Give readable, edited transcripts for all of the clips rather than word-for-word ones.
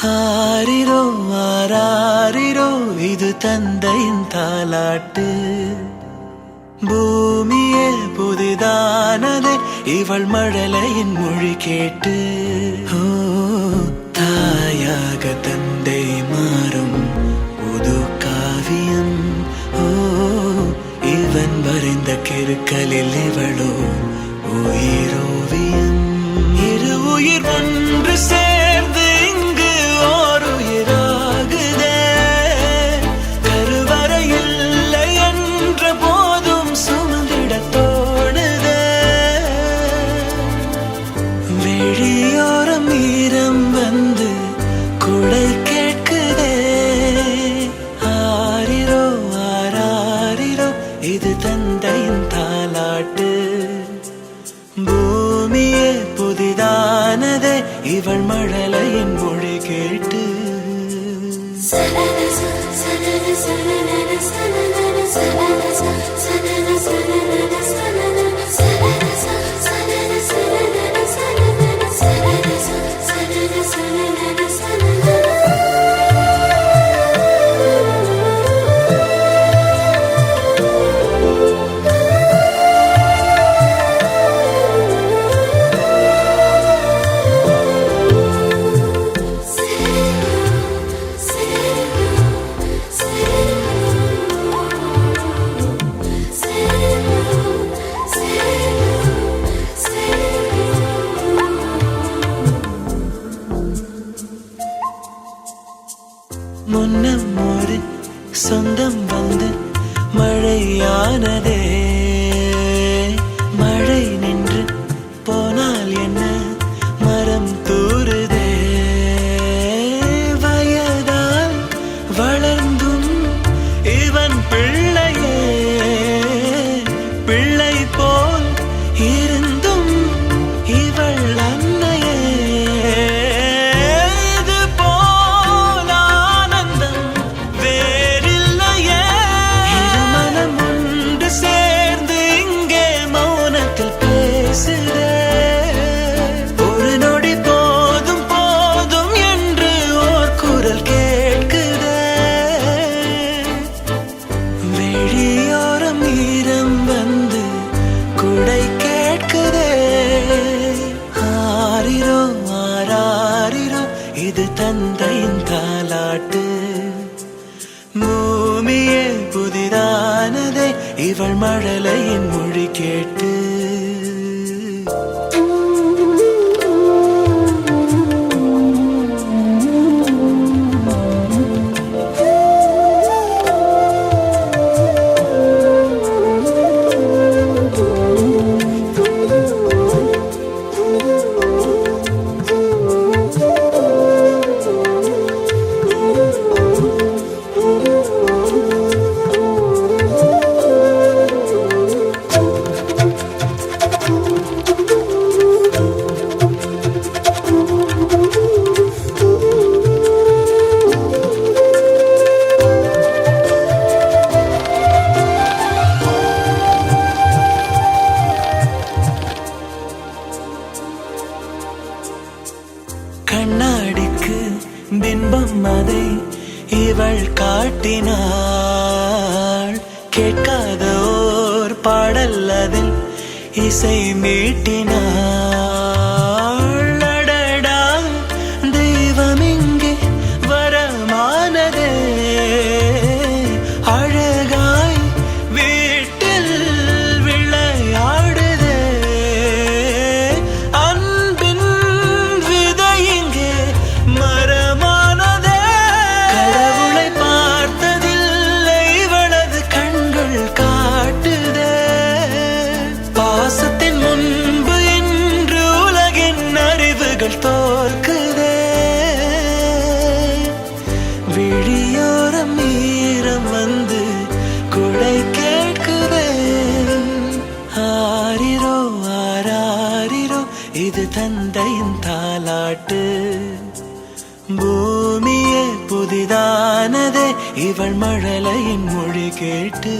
ஆரிரோ ஆராரிரோ இது தந்தையின் தாலாட்டு. பூமியே புதிதானதே இவள் மழலையின் மொழி கேட்டு. ஓ தாயாக தந்தை மாறும் புது காவியம். ஓ இவன் வரைந்த கிறுக்கலில் இவளோ உயிரோவியம். இரு உயிர் ஒன்று சேர்ந்து இங்கு ஓர் உயிராகுதே. கருவறை இல்லை என்ற போதும் சுமந்திட தோணுதே. வெளியோரம் ஈரம் வந்து குடை கேட்குதே. ஆரிரோ ஆராரிரோ இது தந்தையின் தாலாட்டு. பூமியே புதிதானதே இவள் மழலையின் மொழி கேட்டு. முன்னம் ஒரு சொந்தம் வந்து மழையானதே. மழை நின்று போனால் என்ன மரம் தூறுதே. வயதால் வளர்ந்தும் இவன் பிள்ளையே. பிள்ளை போல் இருந்தும் இவள் அன்னையே. ஒரு நொடி போதும் போதும் என்று ஓர் குரல் கேட்குதே. வெளியோரம் ஈரம் வந்து குடை கேட்குதே. ஆரிரோ ஆராரிரோ இது தந்தையின் தாலாட்டு. பூமியே புதிதானதே இவள் மழலையின் மொழி கேட்டு. கண்ணாடிக்கு பிம்பம் அதை இவள் காட்டினாள். கேட்காத ஓர் பாடல் அதில் இசை மீட்டினாள். அடடா தெய்வம் இங்கே வரமானதே. அழகாய் வீட்டில் விளையாடுதே. அன்பின் விதை இங்கே மரமானதே. கடவுளை பார்த்ததில்லை இவளது கண்கள் காட்டுதே. பாசத்தின் முன்பு இன்று உலகின் அறிவுகள் தோற்குதே. விழியோரம் ஈரம் வந்து குடை கேட்குதே. ஆரிரோ ஆராரிரோ இது தந்தையின் தாலாட்டு. பூமியே புதிதானதே இவள் மழலையின் மொழி கேட்டு.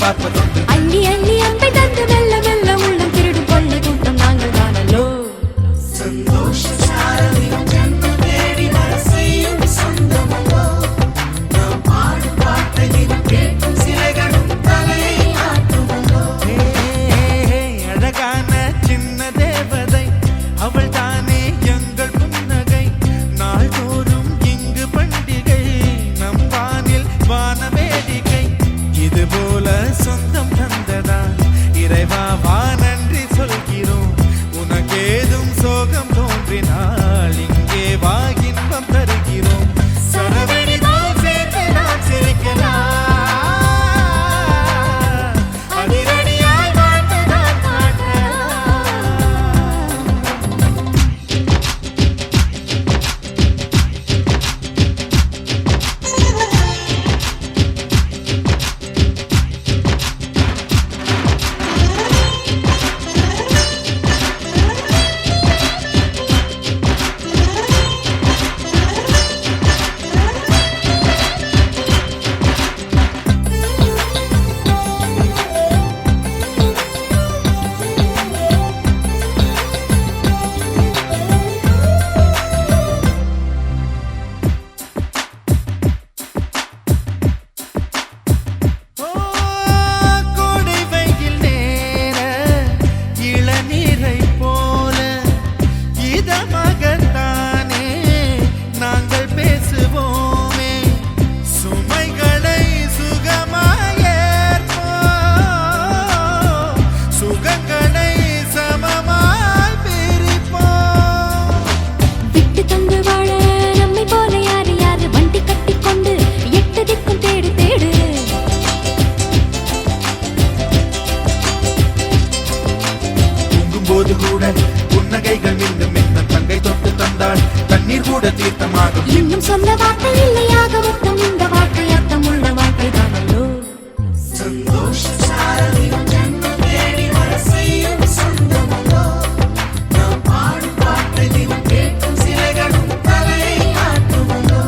பார்ப்பதுண்டு. அள்ளி அள்ளி அம்பை தந்து மெல்ல மெல்ல உள்ளம் திருடும் கொள்ள கூட்டம் நாங்கள் தானல்லோ. சந்தோஷ சாரதியும் ஜன்மம் தேடி வர செய்யும் சொந்தமல்லோ. நாம் பாடும் பாட்டை தினம் கேட்கும் சிலைகளும் தலையை ஆட்டுமல்லோ. அழகான சின்ன தேவதை அவள் தானே எங்கள் புன்னகை. நாள்தோறும் இங்கு பண்டிகை நம் வானில் வான வேடிக்கை. இது போல சொந்தம் தந்ததா இறைவா வா நன்றி சொல்கிறோம். உனக்கேதும் சோகம் தோன்றினால் இங்கே வா இன்பம் தருகிறோம். சரவெடி போல் சேர்த்து நாம் சிரிக்கலாம். அதிரடியாய் வாழ்ந்து நாம் காட்டலாம். கோடை வெயில் நேர இளநீரை போல இதமாகத்தானே நாங்கள் பேசுவோமே. சுமைகளை சுகமாயேற்போம், சுகங்களை சமமாய் பிரிப்போம். விட்டு தந்து வாழ நம்மை போல யாரு யாரு வண்டி கட்டிக்கொண்டு எட்டு திக்கும் தேடு தேடு. தூங்கும்போது கூட புன்னகைகள் மீண்டும் மீண்டும் தங்கை தொட்டு தந்தாள். தண்ணீர் கூட தீர்த்தமாகும். இன்னும் சொல்ல வார்த்தை இல்லையாக மொத்தம் இந்த வாழ்க்கை அர்த்தம் உள்ள வாழ்க்கை தானல்லோ. சந்தோஷ சாரதியும் ஜன்மம் தேடி வர செய்யும் சொந்தமல்லோ. நாம் பாடும் பாட்டை தினம் கேட்கும் சிலைகளும் தலையை ஆட்டுமல்லோ.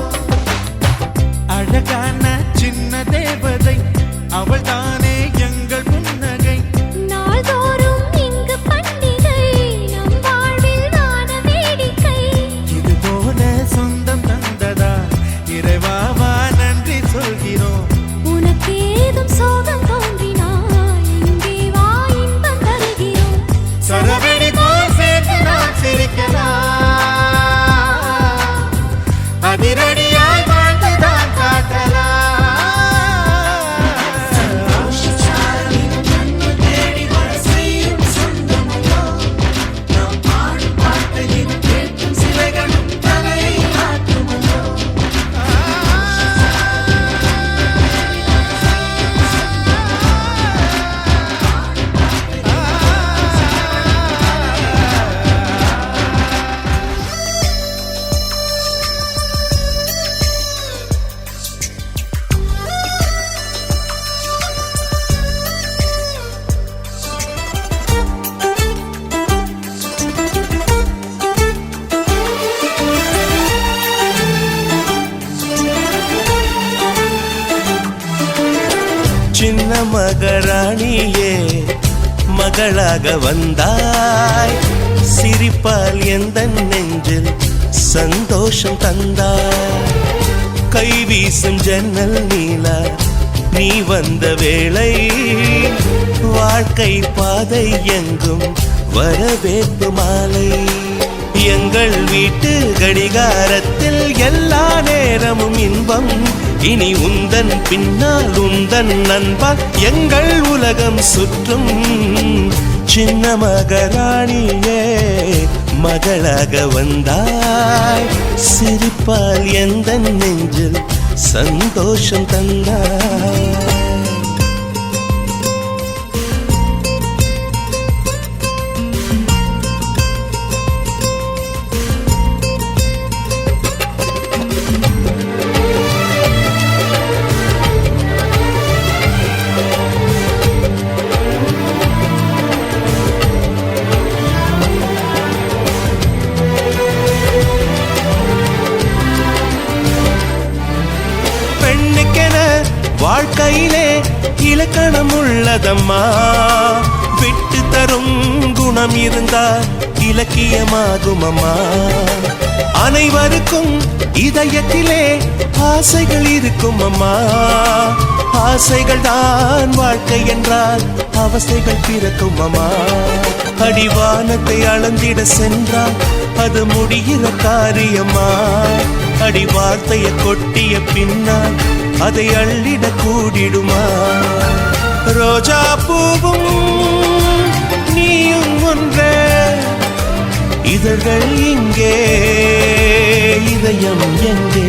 அழகான சின்ன தேவதை அவள் தானே எங்கள் புன்னகை. நாள்தோறும் இங்கு பண்டிகை நம் வாழ்வில் வான வேடிக்கை. இது போல சொந்தம் தந்ததா இறைவா வா நன்றி சொல்கிறோம். உனக்கேதும் சோகம் தோன்றினால் இங்கே வா இன்பம் தருகிறோம். சரவெடி போல் சேர்த்து நாம் சிரிக்கலாம். அதிரடியாய் வாழ்ந்து தான் சந்தோஷ காட்டலாம். சாரதியும் ஜன்மம் தேடி வர செய்யும் சொந்தமல்லோ. நாம் பாடும் பாட்டை தினம் கேட்கும் சிலைகளும் தலையை ஆட்டுமல்லோ. சின்ன மகராணியே மகளாக வந்தாய். சிரிப்பால் எந்த நெஞ்சில் சந்தோஷம் தந்தாய். கை வீசும் ஜன்னல் நீலா நீ வந்த வேளை. வாழ்க்கை பாதை எங்கும் வரவேற்பு மாலை. எங்கள் வீட்டு கடிகாரத்தில் எல்லா நேரமும் இன்பம். இனி உந்தன் பின்னால் உந்தன் நண்பன் எங்கள் உலகம் சுற்றும். சின்ன மகராணியே மகளாக வந்தாய். சிரிப்பால் எந்த நெஞ்சில் சந்தோஷம் தந்தாய். வாழ்க்கையிலே இலக்கணம் உள்ளதம்மா விட்டு தரும் குணம் இருந்தால் இலக்கியமாகும் அம்மா அனைவருக்கும் இதயத்திலே ஆசைகள் இருக்கும் அம்மா ஆசைகள் தான் வாழ்க்கை என்றால் அவசைகள் பிறக்கும் அம்மா அடிவானத்தை அளந்திட சென்றால் அது முடிகிற காரியமா அடி வார்த்தையை கொட்டிய பின்னால் அதை அள்ளிட கூடிடுமா ரோஜா பூவும் நீயும் ஒன்றே இதழ்கள் இங்கே இதயம் எங்கே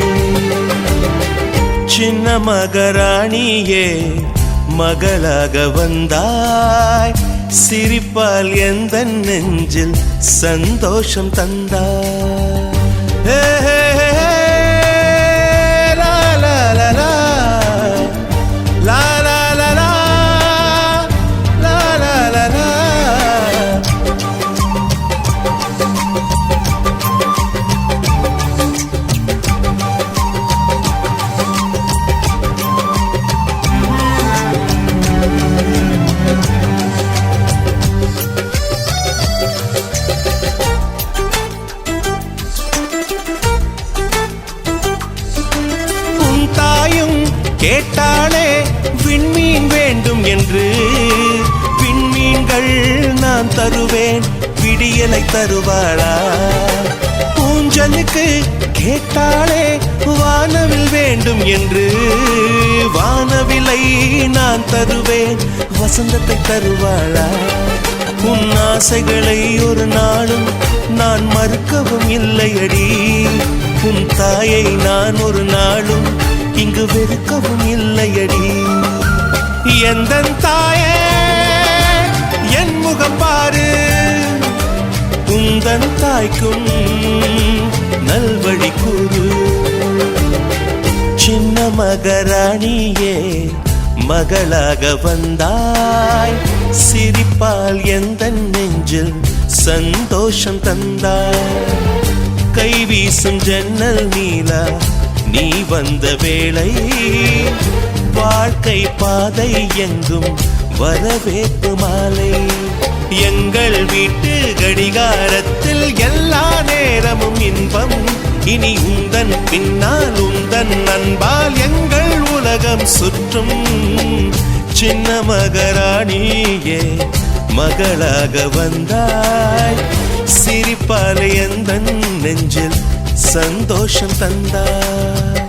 சின்ன மகராணியே மகளாக வந்தாய் சிரிப்பால் எந்த நெஞ்சில் சந்தோஷம் தந்தாய் ஹே, ஹே, ஹே, ஹே, லா, லா, லா, லா. லா, லா, லா, லா. லா, லா, லா, லா. உன் தாயும் கேட்டாளே விண்மீன் வேண்டும் என்று விண்மீன்கள் நான் தருவேன் விடியலை தருவாளா ஊஞ்சலுக்கு கேட்டாளே வானவில் வேண்டும் என்று வானவிலை நான் தருவேன் வசந்தத்தை தருவாளா உன் ஆசைகளை ஒரு நாளும் நான் மறுக்கவும் இல்லையடி உன் தாயை நான் ஒரு நாளும் இங்கு வெறுக்கவும் இல்லையடி எந்தன் தாயே என் முகம் பாரு உந்தன் தாய்க்கும் நல்வழி கூறு சின்ன மகராணியே மகளாக வந்தாய் சிரிப்பால் எந்த நெஞ்சில் சந்தோஷம் தந்தாய் கை வீசும் ஜன்னல் நீலா நீ வந்த வேளை வாழ்க்கை பாதை எங்கும் வரவேற்பு மாலை எங்கள் வீட்டு கடிகாரத்தில் எல்லா நேரமும் இன்பம் இனி உந்தன் பின்னால் உந்தன் அன்பால் எங்கள் உலகம் சுற்றும் சின்ன மகராணியே மகளாக வந்தாய் சிரிப்பால் எந்த நெஞ்சில் சந்தோஷம் தந்தாய்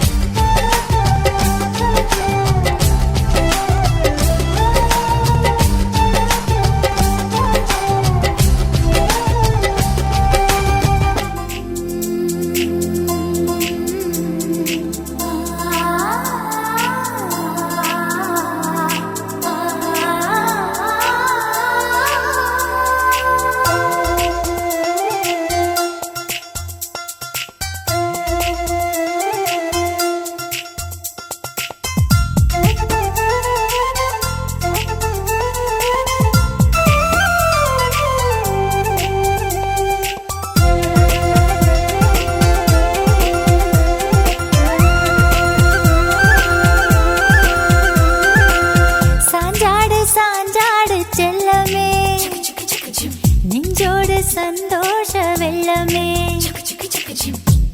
சந்தோஷ வெள்ளமே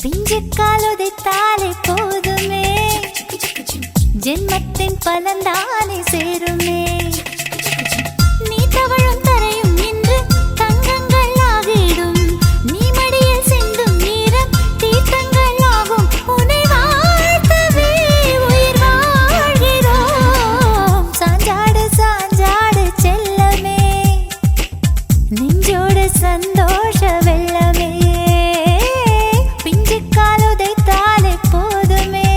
பிஞ்சு காலுதைத்தாலே போதுமே ஜென்மத்தின் பலன்தானே சேருமே நீ தவழும் தரையும் இன்று தங்கங்கள் ஆகிடும் நீ மடியில் சிந்தும் நீரம் தீர்த்தங்கள் ஆகும் உன்னை வாழ்த்தவே உயிர் வாழ்கிறோம் சாஞ்சாடு சாஞ்சாடு செல்லமே நெஞ்சோடு சந்தோஷ வெள்ளமே பிஞ்சு காலுதைத்தாலே போதுமே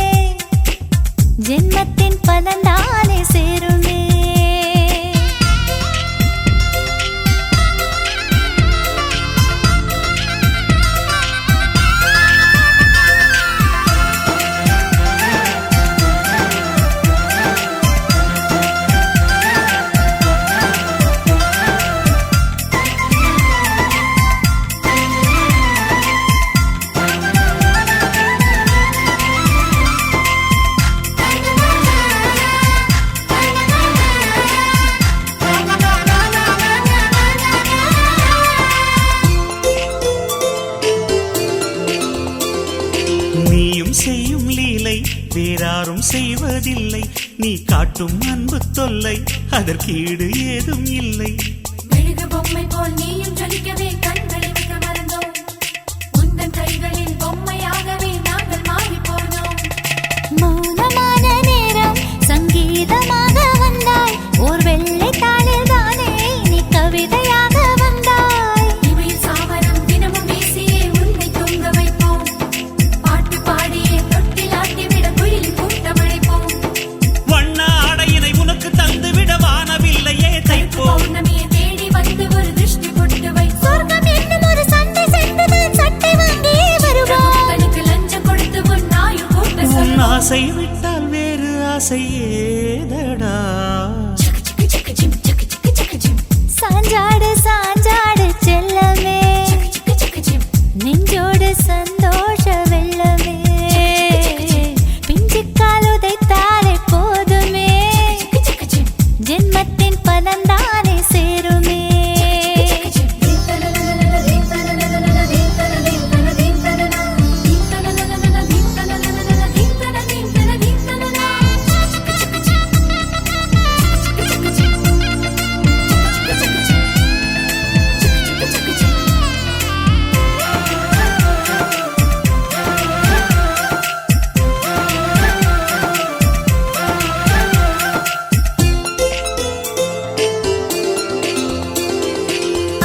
ஜென்மத்தின் பலன்தானே சேருமே நீயும் செய்யும் லீலை வேறாரும் செய்வதில்லை, நீ காட்டும் அன்பு தொல்லை அதற்கீடு ஏதும் இல்லை. மெழுகு பொம்மை போல் நீயும் ஜொலிக்கவே கண்களை வைக்க மறந்தோம், உந்தன் கைகளில் பொம்மையாகவே நாங்கள் மாறி போனோம். மௌனமான நேரம் சங்கீதமாக வந்தாய், ஓர் வெள்ளை தாளில் தானே நீ கவிதையாக வந்தாய். இமையில் சாமரம் தினமும் வீசியே உன்னை தூங்க வைப்போம், பாட்டு பாடியே தொட்டில் ஆட்டிவிட குயிலின் கூட்டம் அழைப்போம். வண்ண ஆடையினை உனக்கு தந்துவிட வானவில்லையே தைப்போம். பௌர்ணமியை தேடி வந்து ஒரு திருஷ்டி பொட்டு வை, சொர்க்கம் என்னும் ஒரு சண்டை சென்றுதான் சட்டை வாங்கியே வருவோம். தனக்கு லஞ்சம் கொடுத்து உன் நாயும் கூட்ட உன் சொல்வோம். ஆசை விட்டால் வேறு ஆசை ஏதடா. சாஞ்சாடு சாஞ்சாடு செல்லமே, நெஞ்சோடு சந்தோஷ வெள்ளமே, பிஞ்சு கால் உதைத்தாலே போதுமே, ஜென்மத்தின் பலன்தானே சேருமே.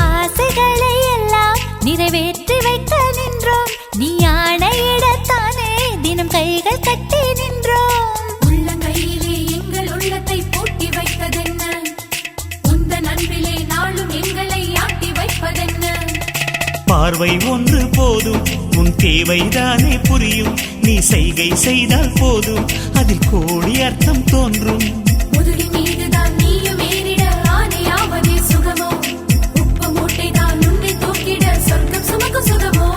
ஆசைகளை எல்லாம் நிறைவேற்றி வைக்க நின்றோம், நீ ஆணையிடத்தானே தினம் கைகள் கட்டி நின்றோம். உள்ளங்கையிலே எங்கள் உள்ளத்தை பூட்டி வைப்பதென்ன, உந்தன் அன்பிலே நாளும் எங்களை ஆட்டி வைப்பதென்ன. பார்வை ஒன்று போதும் உன் தேவைதானே புரியும், நீ செய்கை செய்தால் போதும் அதில் கோடி அர்த்தம் தோன்றும். முதுகின் மீதுதான் நீயும் ஏறிட ஆணையாவதே சுகமோ, உப்பு மூட்டைதான் உன்னை தூக்கிட சொர்க்கம் சுமக்கும் சுகமோ.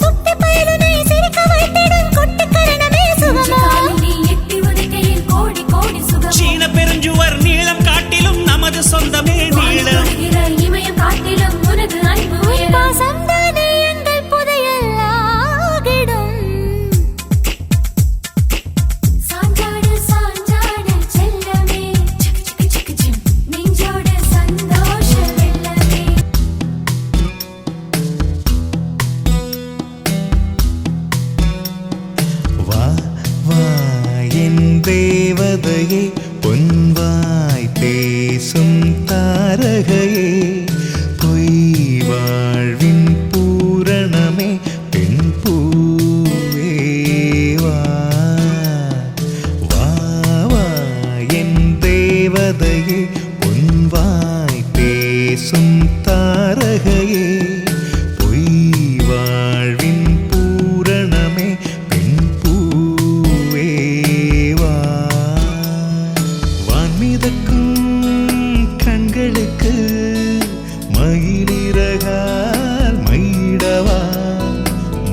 சுட்டி பயலுனை சிரிக்க வைத்திடும் கொட்டி கரணமே சுகமோ, நீ எட்டி உதைக்கையில் கோடி கோடி சுகமோ. சீன பெருஞ்சுவர் நீளம் காட்டிலும் நமது சொந்தமே நீளம். இமயம் காட்டிலும் உனது அன்பு பாசம் தானே எங்கள் புதையல்லாகிடும். சாஞ்சாடு சாஞ்சாடு செல்லமே, நெஞ்சோடு சந்தோஷ வெள்ளமே. வா வா என் தேவதையே, பொன்வாய் பேசும் தாரகையே, பொய் வாழ்வின் பூரணமே, பெண் பூவே வா. வா வா என் தேவதையே, பொன்வாய் பேசும் தாரகையே, பொய் வாழ்வின் பூரணமே, பெண் பூவே வா. வான்மிதக்கும் கண்களுக்கு மயிலிறகால் மயிடவா,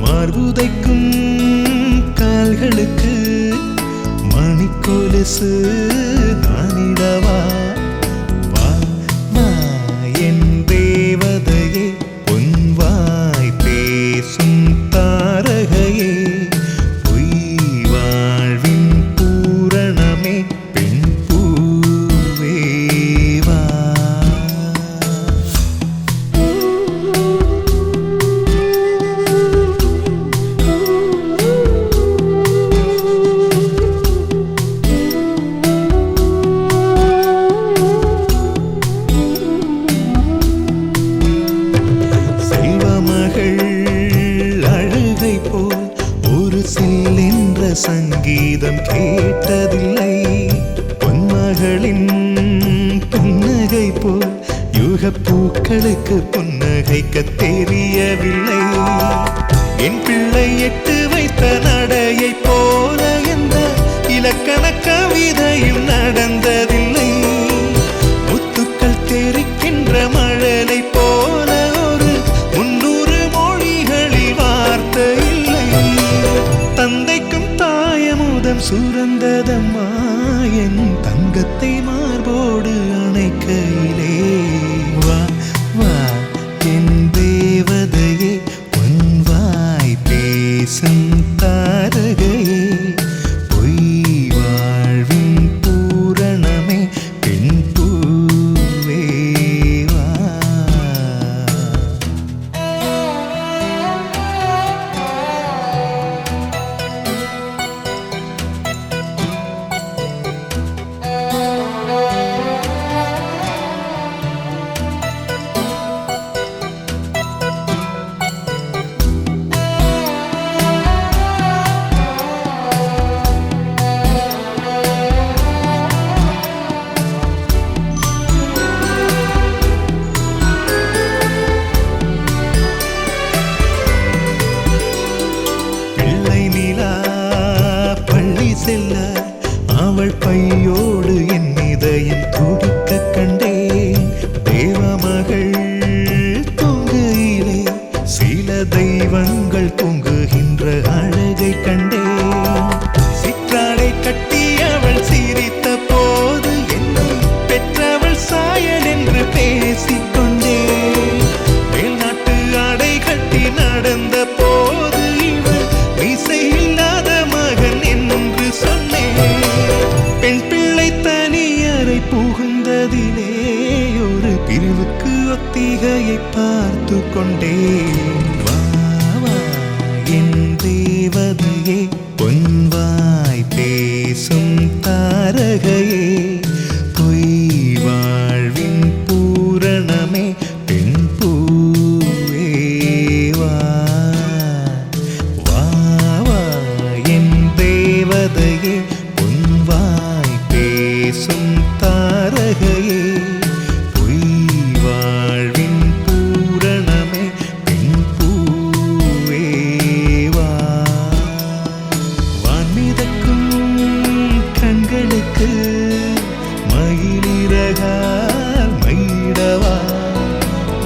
மார்புதைக்கும் கால்களுக்கு மணிக்கொலுசு நானிடவா. வா வா என் தேவதையே, பொன்வாய் பேசும் தாரகையே, பொய் வாழ்வின் பூரணமே, பெண் பூவே வா. செல்வமகள் அழுகை போல் ஒரு சில்லென்ற சங்கீதம் கேட்டதில்லை, பொன்மகளின் புன்னகை போல் யுகப்பூக்களுக்கு புன்னகைக்க தெரியவில்லை. என் பிள்ளை எட்டு வைத்த நடையை போல எந்த இலக்கண கவிதையும் நடந்ததில்லை, முத்துக்கள் தெரிக்கின்ற மழலை போல ஒரு 300 மொழிகளில் வார்த்தை இல்லை. தந்தைக்கும் தாயமுதம் சுரந்ததம்மா, என் தங்கத்தை மார்போடு அணைக்கையிலே. வா வா என் தேவதையே, பொன்வாய் பேசும் தாரகையே பொய் வாழ்வின் பூரணமே பெண் பூவே வா. பிள்ளை நிலா பள்ளி செல்ல அவள் பையோடு என் இதயம் துடிக்க கண்டேன். தேவமகள் தூங்குயிலே சில தெய்வங்கள் தூங்குகின்ற அழகை கண்டேன். சிற்றாடை கட்டி அவள் சிரித்த போது என்னை பெற்றவள் சாயல் என்று பேசிக்கொண்டேன். மேல்நாட்டு ஆடை கட்டி நடந்த போது இவள் இசையில்லாத மகன் என்று சொன்னேன். பெண் பிள்ளை தனியறை புகுந்ததிலே ஒரு பிரிவுக்கு ஒத்திகையை பார்த்து கொண்டேன். வா வா என் தேவதையே பொன்வாய் பேசும் தாரகையே பொய் வாழ்வின் பூரணமே பெண் பூவே வா. வா வா என் தேவதையே பொன்வாய் பேசும் தாரகையே பொய் வாழ்வின் பூரணமே பெண் பூவே வா. வான்மிதக்கும் கண்களுக்கு மயிலிறகால் மயிடவா.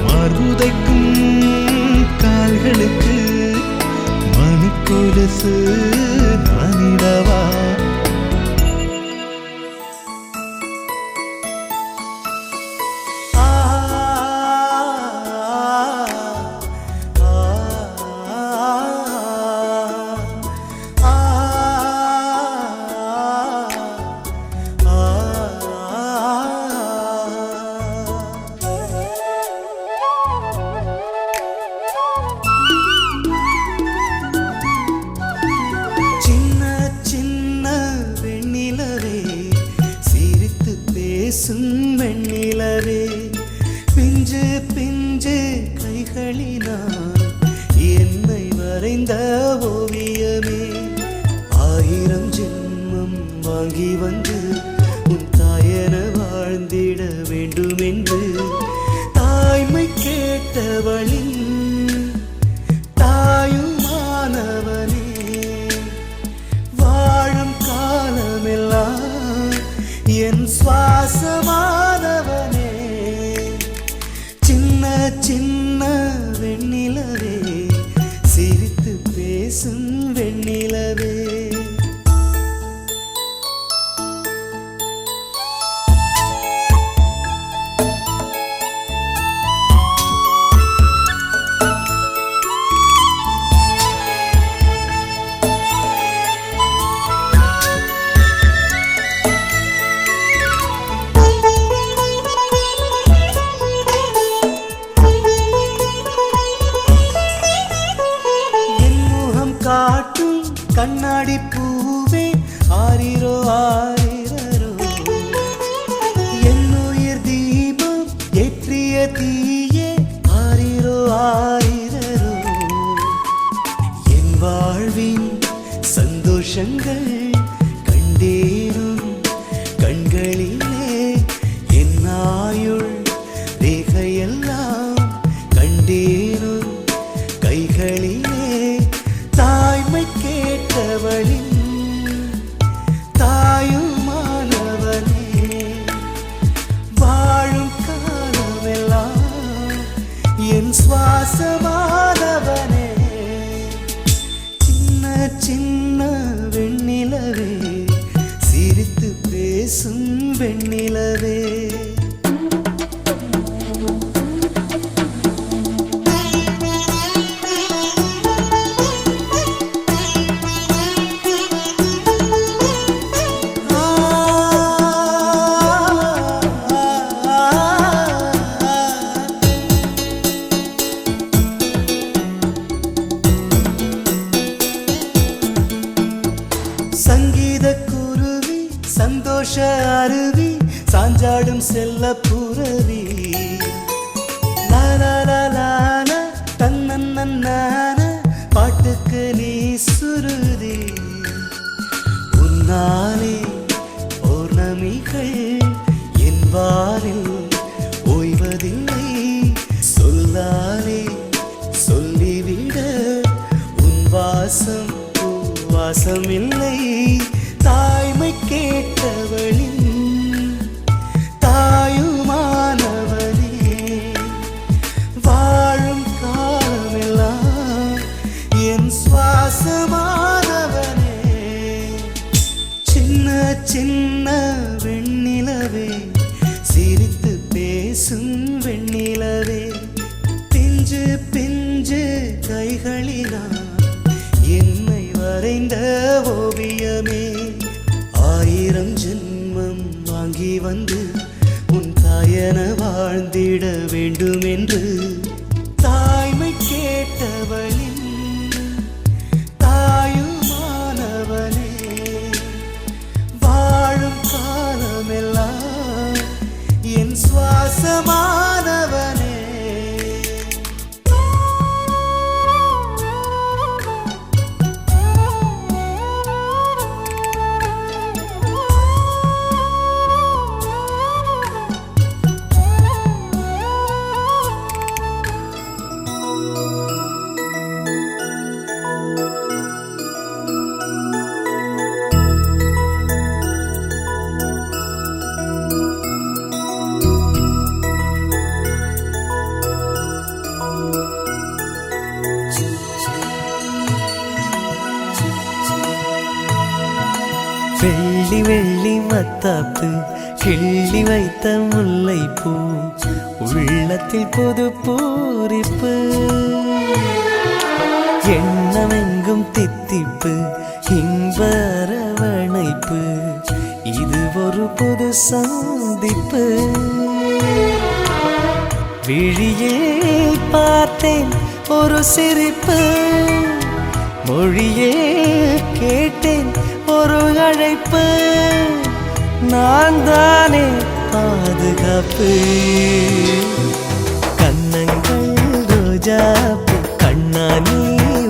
மார்புதைக்கும் கால்களுக்கு மணிக்கொலுசு நானிடவா. சின்ன சின்ன வெண்ணிலவே சிரித்து பேசும் வெண்ணிலவே பிஞ்சு பிஞ்சு கைகளினால் என்னை வரைந்த ஓவியமே. 1000 ஜென்மம் வாங்கி வந்து உன் தாயன வாழ்ந்திட வேண்டுமென்று தாய்மை கேட்டவளின் தாயுமானவனே. வாழும் காலமெல்லாம் என் சுவாசமானவனே. சின்ன சின்ன வெண்ணிலவே சிரித்து பேசும் வெண்ணிலவே. என் முகம் காட்டும் கண்ணாடி பூவே ஆரிரோ ஆரிரோ. என் உயிர் தீபம் ஏற்றிய தீயே ஆரிரோ ஆரிரோ. என் வாழ்வின் சந்தோஷங்கள் கண்டேனும் கண்களிலே என் ஆயுள் ரேகையெல்லாம் கண்டேனும் கைகளிலே தாய்மை கேட்டவளின் தாயுமானவனே. வாழும் காலமெல்லாம் என் சுவாசமானவனே. சின்ன சின்ன வெண்ணிலவே சிரித்து பேசும் வெண்ணிலவே. சங்கீத குருவி சந்தோஷ அருவி சாஞ்சாடும் செல்ல புரவி லாலாலாலால தன்னன்னான பாட்டுக்கு நீ சுருதி உன்னாலே பௌர்ணமிகள் என் வானில் ஓய்வதில்லை சொல்லாலே சொல்லிவிட உன் வாசம் வாசமில்லை தாய்மை கேட்டவளின் தாயுமானவனே வாழும் காலமெல்லாம் என் சுவாசமானவனே சின்ன சின்ன வெண்ணிலவே சிரித்து பேசும் வெண்ணிலவே பிஞ்சு பிஞ்சு கைகளினால் என்னை வரைந்த ஓவியமே 1000 ஜென்மம் வாங்கி வந்து உன் தாயன வாழ்ந்திட வேண்டும் என்று தாய்மை கேட்டவளின் தாயுமானவனே வாழும் காலமெல்லாம் என் சுவாசமானவனே வெள்ளி வெள்ளி மத்தாப்பு கிள்ளி வைத்த முல்லைப்பூ உள்ளத்தில் புது பூரிப்பு எண்ணமெங்கும் தித்திப்பு இன்ப அரவணைப்பு இது ஒரு புது சந்திப்பு விழியில் பார்த்தேன் ஒரு சிரிப்பு மொழியே கேட்டேன் ஒரு அழைப்பு நான் தானே பாதுகாப்பு கண்ணங்கள் ரோஜாப்பு கண்ணானி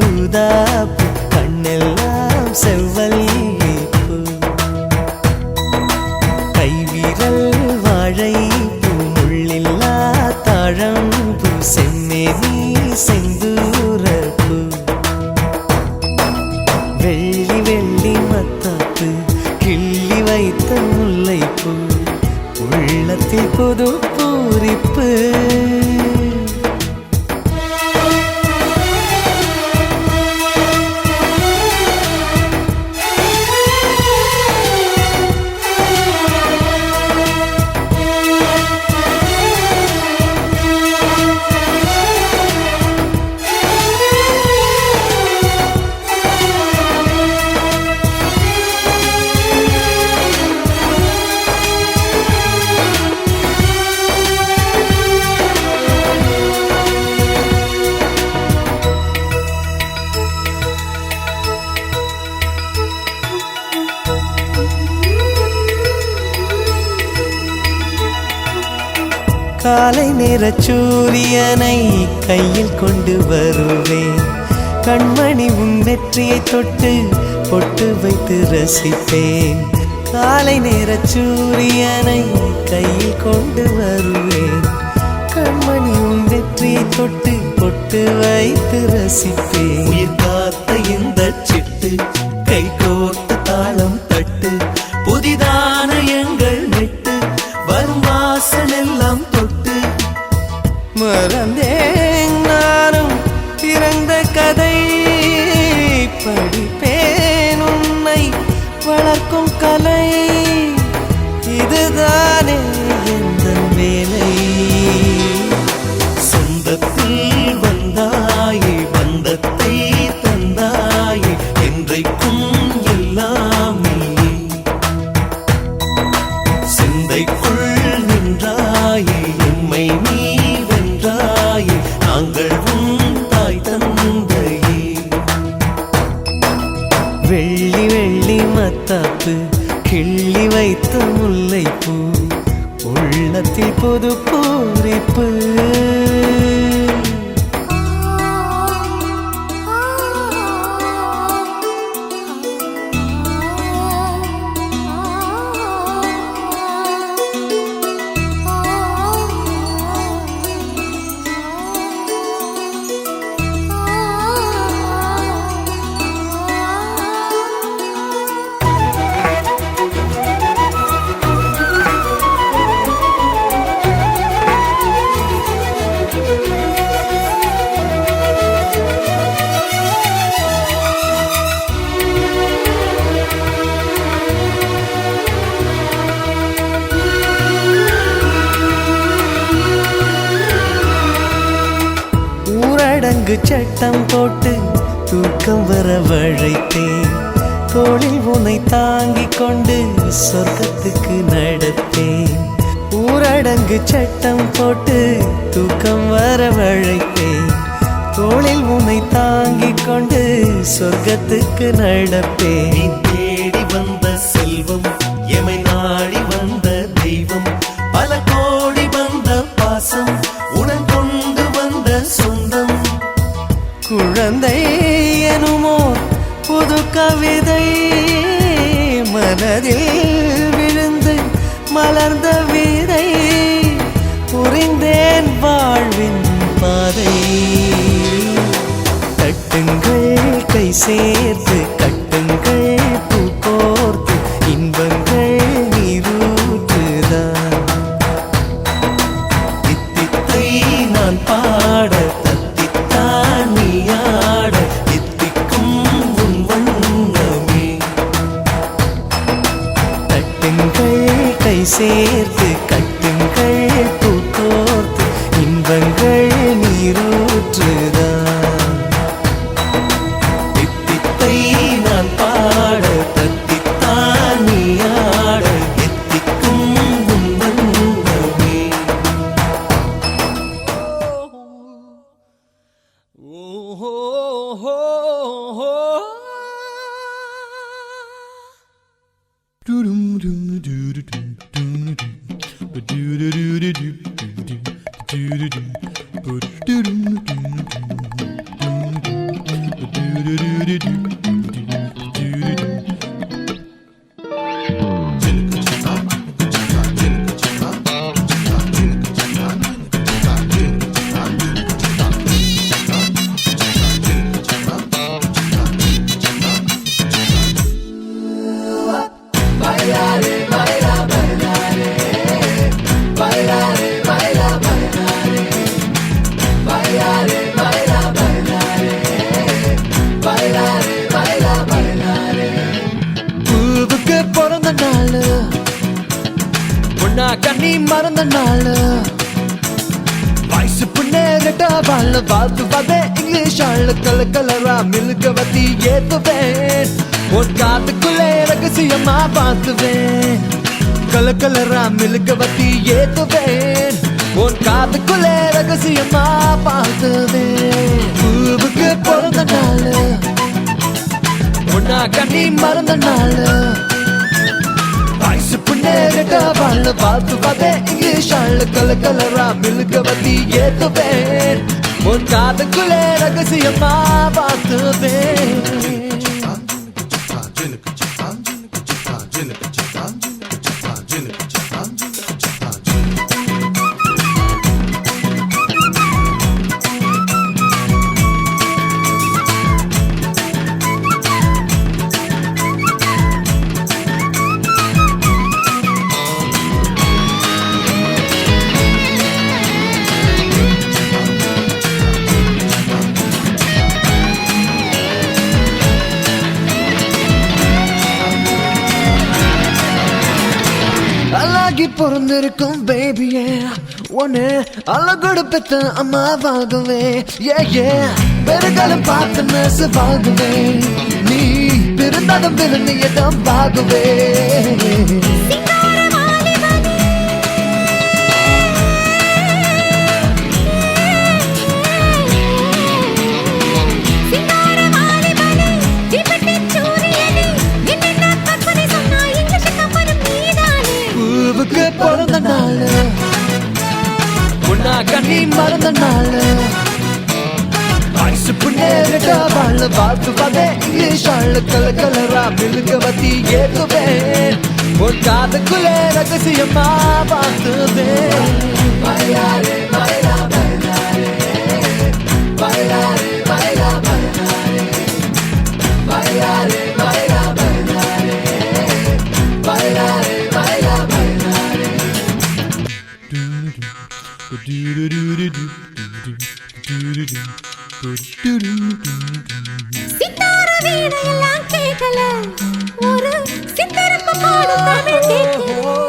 ஊதாப்பு கண்ணெல்லாம் செவ்வல்லிப்பு கைவிரல் வாழைப்பூ முள்ளில்லா தாழம்பூ செம்மேனி செந்தூரப்பூ வெள்ளி வெள்ளி மத்தாப்பு கிள்ளி வைத்த முல்லைப்பூ உள்ளத்தில் புது பூரிப்பு காலை நேர சூரியனை கையில் கொண்டு வருவேன் கண்மணி உன் நெற்றியை தொட்டு பொட்டு வைத்து ரசிப்பேன் காலை நேர சூரியனை கையில் கொண்டு வருவேன் கண்மணி உன் நெற்றியை தொட்டு பொட்டு வைத்து ரசிப்பேன் உயிர் காத்த இந்த சிட்டு கை கோர்த்து தாளம் தட்டு புதிதான எங்கள் நெட்டு வரும் வாசனெல்லாம் தொட்டு மறந்தேன் நானும் பிறந்த கதை படிப்பேன் உன்னை வளர்க்கும் கலை இதுதானே எந்த வேலை சொந்தத்தில் வந்தாயே பந்தத்தை தந்தாயே என்றைக்கும் எல்லாம் நீயே சிந்தைக்குள் நின்றாயே எம்மை நீ வென்றாயே நாங்கள் உன் தாய் தந்தையே வெள்ளி வெள்ளி மத்தாப்பு கிள்ளி வைத்த முல்லைப்பூ உள்ளத்தில் புது பூரிப்பு ஊரடங்கு சட்டம் போட்டு தூக்கம் வர வழைத்தேன் தோளில் உன்னை தாங்கிக் கொண்டு சொர்க்கத்துக்கு நடப்பேன் ஊரடங்கு சட்டம் போட்டு தூக்கம் வர வழைத்தேன் தோளில் உன்னை தாங்கிக் கொண்டு சொர்க்கத்துக்கு நடப்பேன் தேடி வந்த செல்வம் எமை நாடி வந்த தெய்வம் பல கோடி வந்த பாசம் உடன் கொண்டு வந்த சொந்தம் குழந்தை எனுமோ புது கவிதை மனதில் விழுந்து மலர்ந்த விதை புரிந்தேன் வாழ்வின் பாதை தட்டுங்கள் கை சேர்த்து கட்டுங்கள் பூ கோர்த்து இன்பங்கள் நீரூற்றுதான் தித்தித்தை நான் பாட தத்தித்தான் நீ ஆட தித்திக்கும் உன் வண்ணமே தட்டுங்கள் கை சேர்த்து கட்டுங்கள் பூ கோர்த்து இன்பங்கள் நீரூற்றுதான் தித்தித்தை நான் பாட தத்தித்தான் நீ ஆட தித்திக்கும் உன் வண்ணமே பூவுக்கு பிறந்த நாள் பொண்ணா கண்ணி மறந்த நாள் வயசு புண்ணேரட்டா வாழ வாழ்த்து வதே இங்கிலீஷ் ஆள் கலர் கலரா மில்க வத்தி ஏத்துவேன் உன் காத்துக்குள்ளே ரகசியமா பார்த்துவேன் கலர் கலரா மில்க வத்தி ஏத்துவேன் உன் காத்துக்குள்ளே ரகசியமா பார்த்துவேன் பூவுக்கு பிறந்த நாள் பொண்ணா கண்ணி மறந்த நாள் வயசு புண்ணேரட்டா வாழ வாழ்த்து வதே இங்கிலீஷ் ஆள் கலர் கலரா மில்க வத்தி ஏத்துவேன் உன் காதுக்குள்ளே ரகசியமா பார்த்துவேன் அழகி பிறந்திருக்கும் பேபியே ஒன்னு அழகோடு பெத்த அம்மாவாகவே ஏ பெருகாலம் பார்த்து நெசவாகவே நீ பிறந்தாலும் பிறந்தியதான் பாகவே சிங்கார வாலிபனே, தீப்பெட்டி சூரியனே பிறந்த நாள் ஐசு புண்ணேறிட்ட வாழ் பார்த்து பார்த்தே இங்கிலீஷ் ஆள் கலர் கலரா மில்க பத்தி ஏத்துவேன் உன் காதுக்குள்ளே ரகசியமா பார்த்துவேன் பைலாரே பைலா பைலாரே பைலாரே பைலா பைலாரே பைலாரே பைலா பைலாரே பைலாரே பைலா பைலாரே சித்தார வீணையெல்லாம் கேட்கல ஒரு சித்தரப்ப பாடும் தமிழ் கேட்கல